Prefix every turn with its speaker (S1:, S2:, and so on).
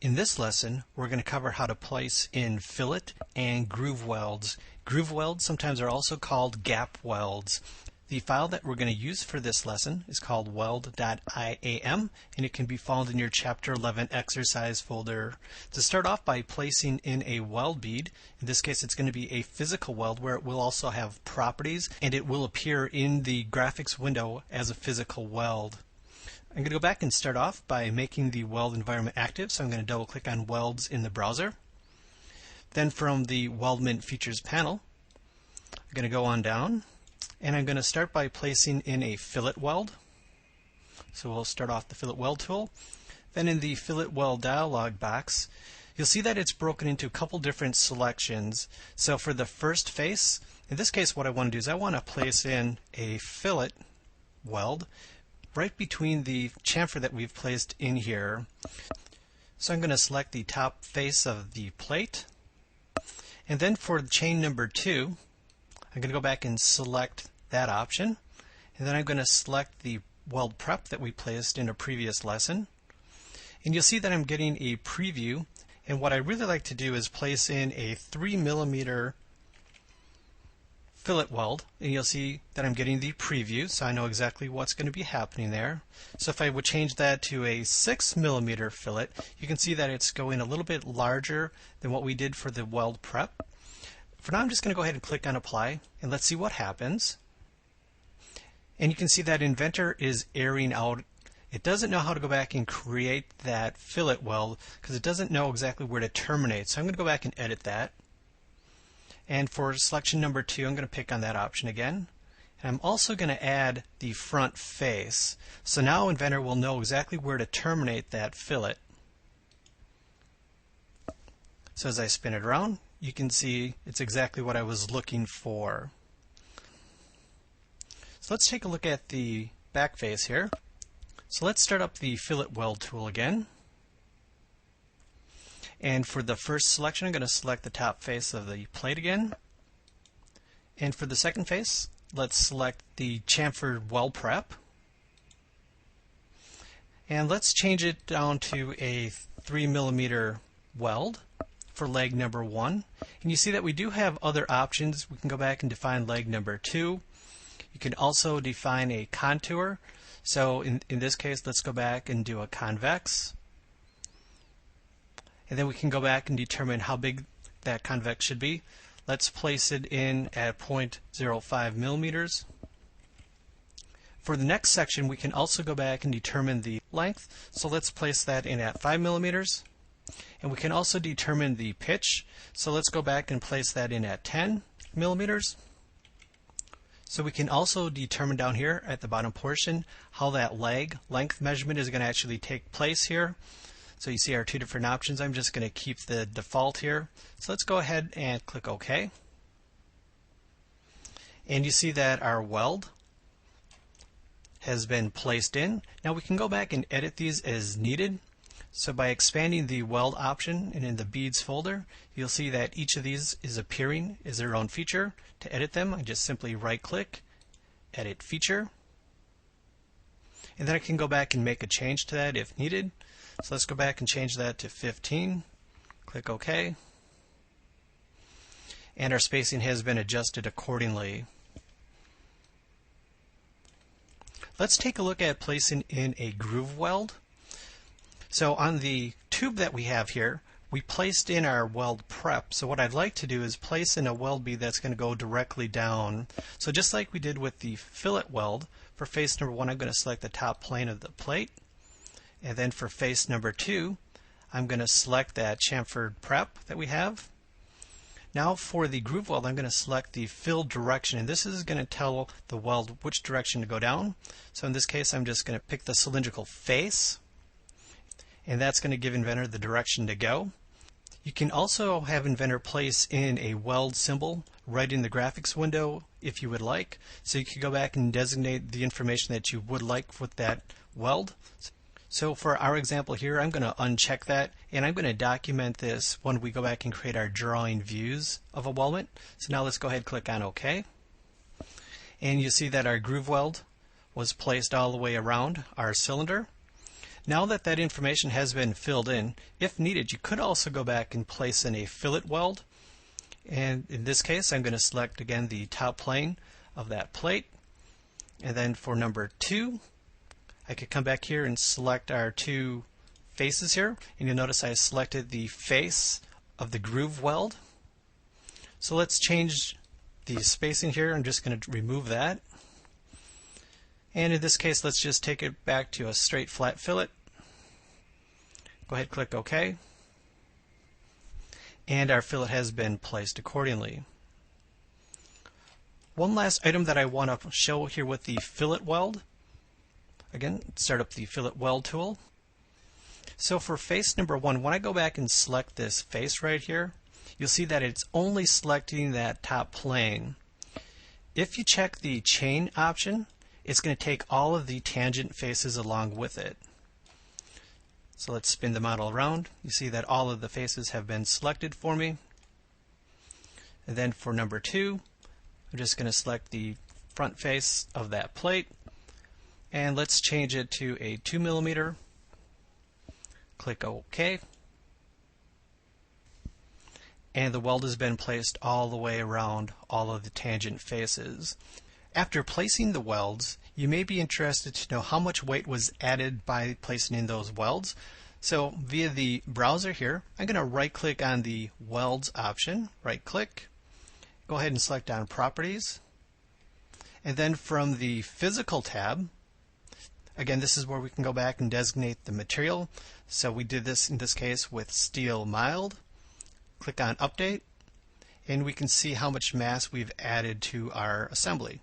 S1: In this lesson, we're going to cover how to place in fillet and groove welds. Groove welds sometimes are also called gap welds. The file that we're going to use for this lesson is called weld.iam, and it can be found in your Chapter 11 exercise folder. To start off by placing in a weld bead, in this case it's going to be a physical weld where it will also have properties and it will appear in the graphics window as a physical weld. I'm going to go back and start off by making the weld environment active, so I'm going to double click on welds in the browser. Then from the Weldment Features panel, I'm going to go on down and I'm going to start by placing in a fillet weld. So we'll start off the fillet weld tool. Then in the fillet weld dialog box, you'll see that it's broken into a couple different selections. So for the first face, in this case what I want to do is I want to place in a fillet weld right between the chamfer that we've placed in here. So I'm going to select the top face of the plate, and then for chain number 2 I'm going to go back and select that option, and then I'm going to select the weld prep that we placed in a previous lesson, and you'll see that I'm getting a preview. And what I really like to do is place in a 3mm fillet weld, and you'll see that I'm getting the preview, so I know exactly what's going to be happening there. So if I would change that to a 6mm fillet, you can see that it's going a little bit larger than what we did for the weld prep. For now I'm just going to go ahead and click on apply, and let's see what happens. And you can see that Inventor is erroring out. It doesn't know how to go back and create that fillet weld because it doesn't know exactly where to terminate. So I'm going to go back and edit that. And for selection number 2, I'm going to pick on that option again. And I'm also going to add the front face. So now Inventor will know exactly where to terminate that fillet. So as I spin it around, you can see it's exactly what I was looking for. So let's take a look at the back face here. So let's start up the fillet weld tool again. And for the first selection, I'm going to select the top face of the plate again. And for the second face, let's select the chamfered weld prep. And let's change it down to a 3mm weld for leg number 1. And you see that we do have other options. We can go back and define leg number 2. You can also define a contour. So in this case, let's go back and do a convex. And then we can go back and determine how big that convex should be. Let's place it in at 0.05mm. For the next section, we can also go back and determine the length. So let's place that in at 5mm. And we can also determine the pitch. So let's go back and place that in at 10mm. So we can also determine down here at the bottom portion how that leg length measurement is going to actually take place here. So you see our two different options. I'm just going to keep the default here. So let's go ahead and click OK. And you see that our weld has been placed in. Now we can go back and edit these as needed. So by expanding the weld option and in the beads folder, you'll see that each of these is appearing as their own feature. To edit them, I just simply right click, edit feature. And then I can go back and make a change to that if needed. So let's go back and change that to 15. Click OK. And our spacing has been adjusted accordingly. Let's take a look at placing in a groove weld. So on the tube that we have here, we placed in our weld prep. So what I'd like to do is place in a weld bead that's going to go directly down. So just like we did with the fillet weld, for face number 1 I'm going to select the top plane of the plate. And then for face number 2, I'm going to select that chamfered prep that we have. Now for the groove weld, I'm going to select the fill direction, and this is going to tell the weld which direction to go down. So in this case, I'm just going to pick the cylindrical face, and that's going to give Inventor the direction to go. You can also have Inventor place in a weld symbol right in the graphics window if you would like. So you can go back and designate the information that you would like with that weld. So for our example here, I'm going to uncheck that, and I'm going to document this when we go back and create our drawing views of a weldment. So now let's go ahead and click on OK. And you see that our groove weld was placed all the way around our cylinder. Now that that information has been filled in, if needed, you could also go back and place in a fillet weld. And in this case, I'm going to select again the top plane of that plate. And then for number 2, I could come back here and select our 2 faces here. And you'll notice I selected the face of the groove weld. So let's change the spacing here. I'm just going to remove that. And in this case, let's just take it back to a straight flat fillet. Go ahead, click OK. And our fillet has been placed accordingly. One last item that I want to show here with the fillet weld. Again, start up the fillet weld tool. So for face number 1, when I go back and select this face right here, you'll see that it's only selecting that top plane. If you check the chain option, it's going to take all of the tangent faces along with it. So let's spin the model around. You see that all of the faces have been selected for me. And then for number 2, I'm just going to select the front face of that plate. And let's change it to a 2 millimeter. Click OK. And the weld has been placed all the way around all of the tangent faces. After placing the welds, you may be interested to know how much weight was added by placing in those welds. So via the browser here, I'm going to right click on the welds option, right click, go ahead and select on properties, and then from the physical tab, again this is where we can go back and designate the material. So we did this in this case with steel mild. Click on update, and we can see how much mass we've added to our assembly.